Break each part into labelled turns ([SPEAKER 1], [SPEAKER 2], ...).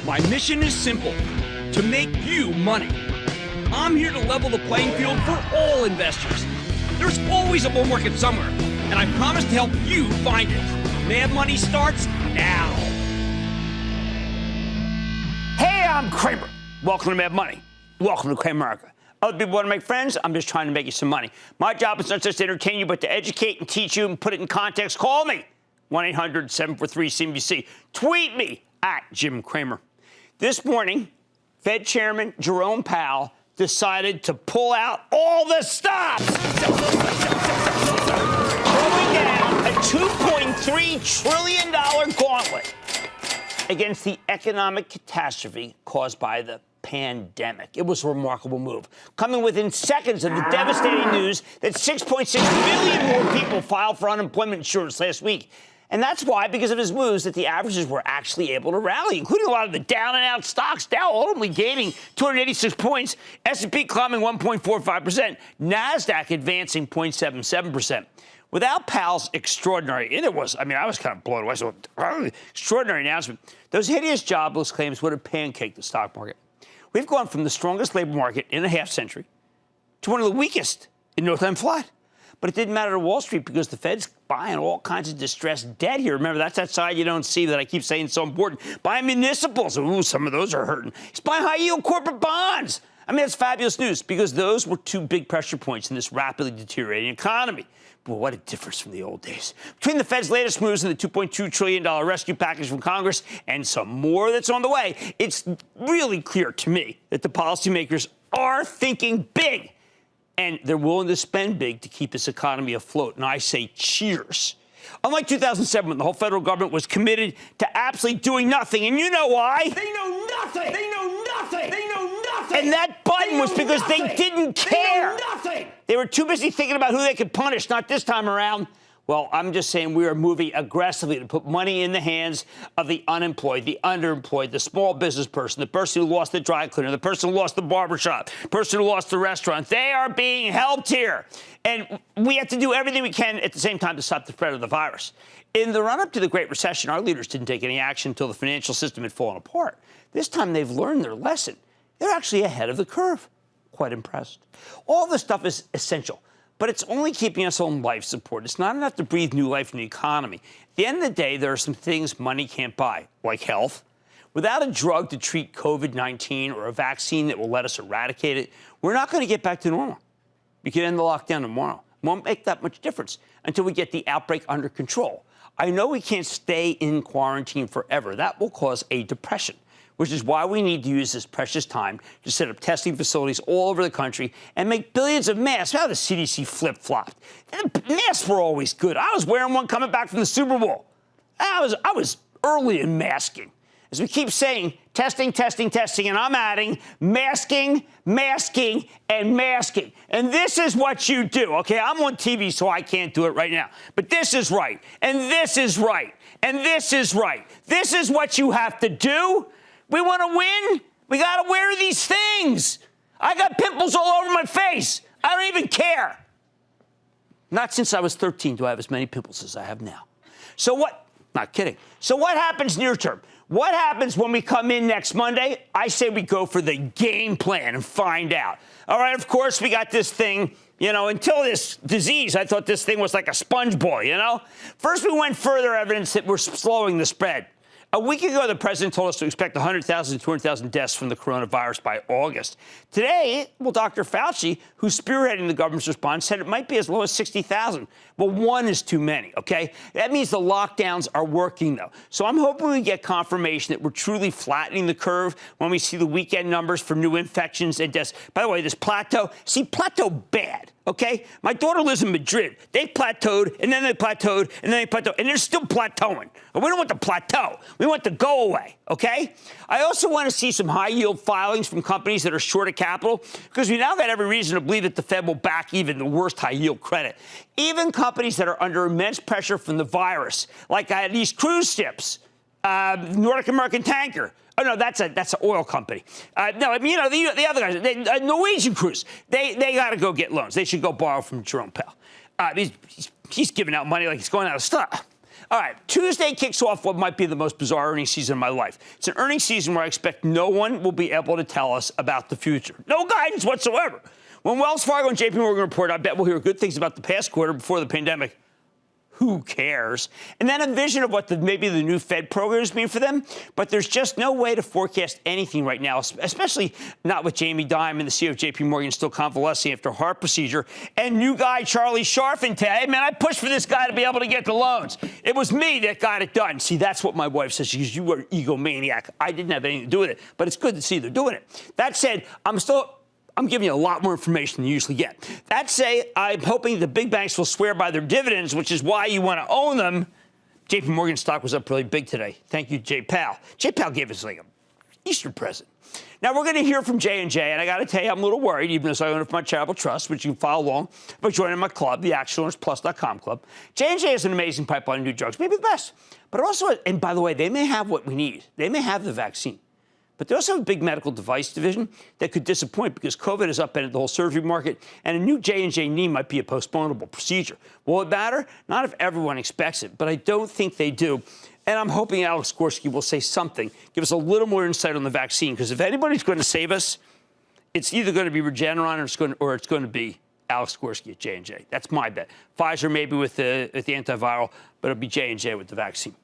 [SPEAKER 1] My mission is simple, to make you money. I'm here to level the playing field for all investors. There's always a bull market somewhere, and I promise to help you find it. Mad Money starts now.
[SPEAKER 2] Hey, I'm Cramer. Welcome to Mad Money. Welcome to Cramer. Other people want to make friends. I'm just trying to make you some money. My job is not just to entertain you, but to educate and teach you and put it in context. Call me, 1-800-743-CNBC. Tweet me at Jim Cramer. This morning, Fed Chairman Jerome Powell decided to pull out all the stops, throwing down a $2.3 trillion gauntlet against the economic catastrophe caused by the pandemic. It was a remarkable move, coming within seconds of the devastating news that 6.6 million more people filed for unemployment insurance last week. And that's why, because of his moves, that the averages were actually able to rally, including a lot of the down-and-out stocks. Dow ultimately gaining 286 points, S&P climbing 1.45%, NASDAQ advancing 0.77%. Without Powell's extraordinary, and it was, I was kind of blown away, so extraordinary announcement, those hideous jobless claims would have pancaked the stock market. We've gone from the strongest labor market in a half century to one of the weakest in no time flat. But it didn't matter to Wall Street because the Fed's buying all kinds of distressed debt here. Remember, that's that side you don't see that I keep saying is so important. Buying municipals. Ooh, some of those are hurting. He's buying high-yield corporate bonds. It's fabulous news because those were two big pressure points in this rapidly deteriorating economy. Boy, what a difference from the old days. Between the Fed's latest moves and the $2.2 trillion rescue package from Congress and some more that's on the way, it's really clear to me that the policymakers are thinking big. And they're willing to spend big to keep this economy afloat. And I say cheers. Unlike 2007, when the whole federal government was committed to absolutely doing nothing. And you know why?
[SPEAKER 1] They know nothing. They know nothing. They know nothing.
[SPEAKER 2] And that button was because they didn't care.
[SPEAKER 1] They know nothing.
[SPEAKER 2] They were too busy thinking about who they could punish, not this time around. Well, I'm just saying we are moving aggressively to put money in the hands of the unemployed, the underemployed, the small business person, the person who lost the dry cleaner, the person who lost the barbershop, the person who lost the restaurant. They are being helped here. And we have to do everything we can at the same time to stop the spread of the virus. In the run-up to the Great Recession, our leaders didn't take any action until the financial system had fallen apart. This time they've learned their lesson. They're actually ahead of the curve. Quite impressed. All this stuff is essential. But it's only keeping us on life support. It's not enough to breathe new life in the economy. At the end of the day, there are some things money can't buy, like health. Without a drug to treat COVID-19 or a vaccine that will let us eradicate it, we're not going to get back to normal. We could end the lockdown tomorrow. It won't make that much difference until we get the outbreak under control. I know we can't stay in quarantine forever. That will cause a depression, which is why we need to use this precious time to set up testing facilities all over the country and make billions of masks. Now the CDC flip-flopped. Masks were always good. I was wearing one coming back from the Super Bowl. I was early in masking. As we keep saying, testing, testing, testing, and I'm adding masking, masking, and masking. And this is what you do, okay? I'm on TV, so I can't do it right now. But this is right, and this is right, and this is right. This is what you have to do. We want to win. We got to wear these things. I got pimples all over my face. I don't even care. Not since I was 13 do I have as many pimples as I have now. So what? Not kidding. So what happens near term? What happens when we come in next Monday? I say we go for the game plan and find out. All right, of course, we got this thing. Until this disease, I thought this thing was like a sponge ball, First, we went further evidence that we're slowing the spread. A week ago, the president told us to expect 100,000 to 200,000 deaths from the coronavirus by August. Today, Dr. Fauci, who's spearheading the government's response, said it might be as low as 60,000. Well, one is too many, okay? That means the lockdowns are working, though. So I'm hoping we get confirmation that we're truly flattening the curve when we see the weekend numbers for new infections and deaths. By the way, this plateau bad. Okay? My daughter lives in Madrid. They plateaued, and then they plateaued, and then they plateaued, and they're still plateauing. But we don't want the plateau. We want the go away, okay? I also want to see some high-yield filings from companies that are short of capital, because we now got every reason to believe that the Fed will back even the worst high-yield credit. Even companies that are under immense pressure from the virus, like these cruise ships, Nordic American Tanker. Oh, no, that's an oil company. The other guys, Norwegian Cruise, they got to go get loans. They should go borrow from Jerome Powell. He's giving out money like he's going out of style. All right, Tuesday kicks off what might be the most bizarre earnings season of my life. It's an earnings season where I expect no one will be able to tell us about the future. No guidance whatsoever. When Wells Fargo and JP Morgan report, I bet we'll hear good things about the past quarter before the pandemic. Who cares? And then a vision of what maybe the new Fed programs mean for them. But there's just no way to forecast anything right now, especially not with Jamie Dimon, the CEO of JP Morgan, still convalescing after a heart procedure, and new guy Charlie Scharfen today. Man, I pushed for this guy to be able to get the loans. It was me that got it done. See, that's what my wife says. She goes, you were an egomaniac. I didn't have anything to do with it. But it's good to see they're doing it. That said, I'm giving you a lot more information than you usually get. That say, I'm hoping the big banks will swear by their dividends, which is why you want to own them. JP Morgan stock was up really big today. Thank you, Jay Powell. Jay Powell gave us like an Easter present. Now, we're going to hear from J&J, and I got to tell you, I'm a little worried, even as I own it for my charitable trust, which you can follow along by joining my club, the ActionAlersPlus.com club. J&J has an amazing pipeline of new drugs, maybe the best. But also, and by the way, they may have what we need. They may have the vaccine. But they also have a big medical device division that could disappoint because COVID has upended the whole surgery market, and a new J&J knee might be a postponable procedure. Will it matter? Not if everyone expects it, but I don't think they do. And I'm hoping Alex Gorski will say something, give us a little more insight on the vaccine, because if anybody's going to save us, it's either going to be Regeneron or it's going to be Alex Gorski at J&J. That's my bet. Pfizer maybe with the antiviral, but it'll be J&J with the vaccine.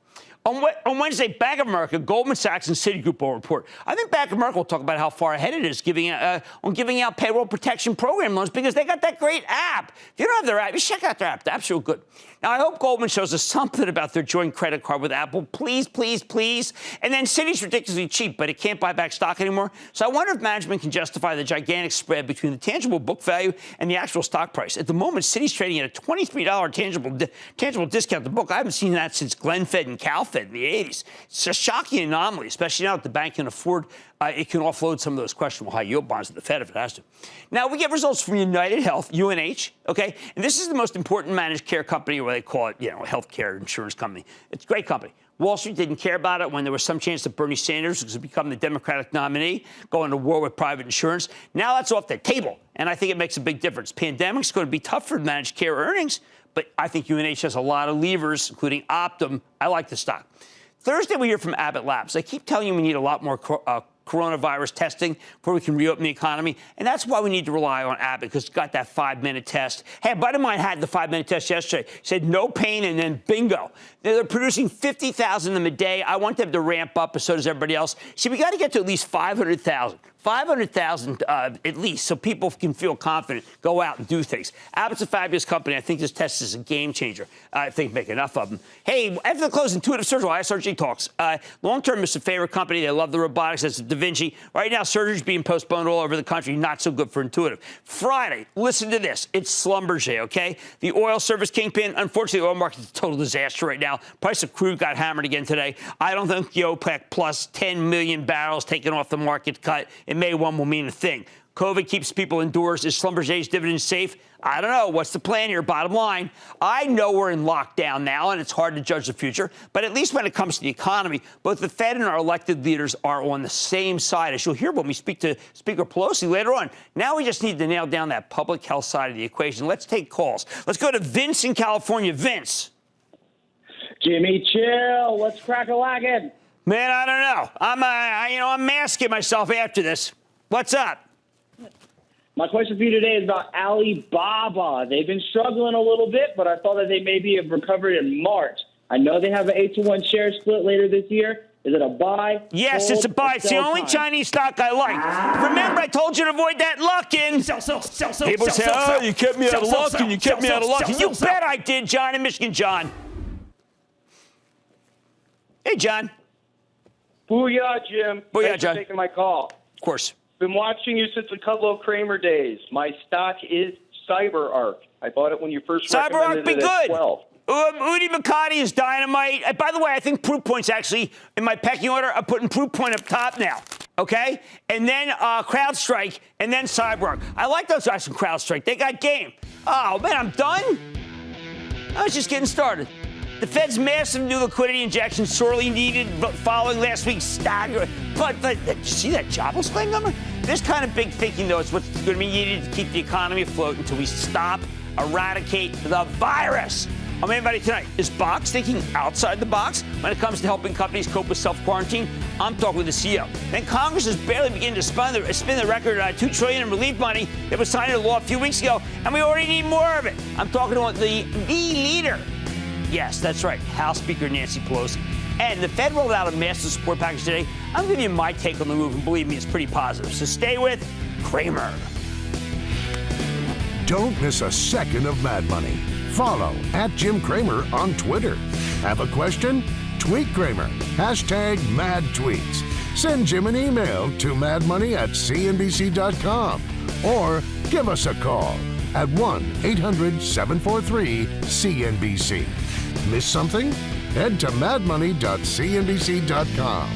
[SPEAKER 2] On Wednesday, Bank of America, Goldman Sachs, and Citigroup will report. I think Bank of America will talk about how far ahead it is giving out payroll protection program loans because they got that great app. If you don't have their app, you check out their app. The app's real good. Now, I hope Goldman shows us something about their joint credit card with Apple. Please, please, please. And then Citi's ridiculously cheap, but it can't buy back stock anymore. So I wonder if management can justify the gigantic spread between the tangible book value and the actual stock price. At the moment, Citi's trading at a $23 tangible discount to book. I haven't seen that since Glenfed and CalFed in the 80s. It's a shocking anomaly, especially now that the bank can afford it can offload some of those questionable high-yield bonds to the Fed if it has to. Now, we get results from United Health, UNH, okay? And this is the most important managed care company, or they call it, a healthcare insurance company. It's a great company. Wall Street didn't care about it when there was some chance that Bernie Sanders was going to become the Democratic nominee, going to war with private insurance. Now that's off the table, and I think it makes a big difference. Pandemic's going to be tough for managed care earnings, but I think UNH has a lot of levers, including Optum. I like the stock. Thursday, we hear from Abbott Labs. I keep telling you we need a lot more coronavirus testing before we can reopen the economy. And that's why we need to rely on Abbott, because it's got that 5-minute test. Hey, a buddy of mine had the 5-minute test yesterday. Said no pain, and then bingo. They're producing 50,000 of them a day. I want them to ramp up, but so does everybody else. See, we got to get to at least 500,000. 500,000 at least, so people can feel confident, go out and do things. Abbott's a fabulous company. I think this test is a game changer. I think make enough of them. Hey, after the close, Intuitive Surgical, ISRG talks. Long-term is a favorite company. They love the robotics. That's Da Vinci. Right now, surgery's being postponed all over the country. Not so good for Intuitive. Friday, listen to this. It's Schlumberger, okay? The oil service kingpin. Unfortunately, the oil market's a total disaster right now. Price of crude got hammered again today. I don't think the OPEC plus 10 million barrels taken off the market cut in May 1 will mean a thing. COVID keeps people indoors. Is Schlumberger's dividend safe? I don't know. What's the plan here? Bottom line, I know we're in lockdown now, and it's hard to judge the future. But at least when it comes to the economy, both the Fed and our elected leaders are on the same side, as you'll hear when we speak to Speaker Pelosi later on. Now we just need to nail down that public health side of the equation. Let's take calls. Let's go to Vince in California. Vince.
[SPEAKER 3] Jimmy, chill. Let's crack a wagon.
[SPEAKER 2] Man, I don't know. I'm masking myself after this. What's up?
[SPEAKER 3] My question for you today is about Alibaba. They've been struggling a little bit, but I thought that they maybe have recovered in March. I know they have an 8-to-1 share split later this year. Is it a buy?
[SPEAKER 2] Yes, it's a buy. It's the only Chinese stock I like. Remember, I told you to avoid that luck-in. People say, oh, you kept me out of luck, and you kept me out of luck. You bet I did, John in Michigan. John. Hey, John.
[SPEAKER 4] Booyah, Jim.
[SPEAKER 2] Booyah,
[SPEAKER 4] Thanks
[SPEAKER 2] John.
[SPEAKER 4] for taking my call.
[SPEAKER 2] Of course.
[SPEAKER 4] Been watching you since a couple of Cramer days. My stock is CyberArk. I bought it when you first recommended it at 12.
[SPEAKER 2] Udi Makati is dynamite. By the way, I think Proof Point's actually in my pecking order. I'm putting Proof Point up top now. Okay? And then CrowdStrike, and then CyberArk. I like those guys from CrowdStrike. They got game. Oh, man, I'm done? I was just getting started. The Fed's massive new liquidity injection sorely needed following last week's stagger. But did you see that jobless claim number? This kind of big thinking, though, is what's going to be needed to keep the economy afloat until we stop, eradicate the virus. I'm anybody tonight. Is Box thinking outside the box when it comes to helping companies cope with self-quarantine? I'm talking with the CEO. Then Congress is barely beginning to spin the record $2 trillion in relief money that was signed into law a few weeks ago, and we already need more of it. I'm talking about the leader. Yes, that's right, House Speaker Nancy Pelosi. And the Fed rolled out a massive support package today. I'm giving you my take on the move, and believe me, it's pretty positive. So stay with Cramer.
[SPEAKER 5] Don't miss a second of Mad Money. Follow @Jim Cramer on Twitter. Have a question? Tweet Cramer. #MadTweets. Send Jim an email to madmoney@cnbc.com or give us a call at 1-800-743-CNBC. Miss something? Head to madmoney.cnbc.com.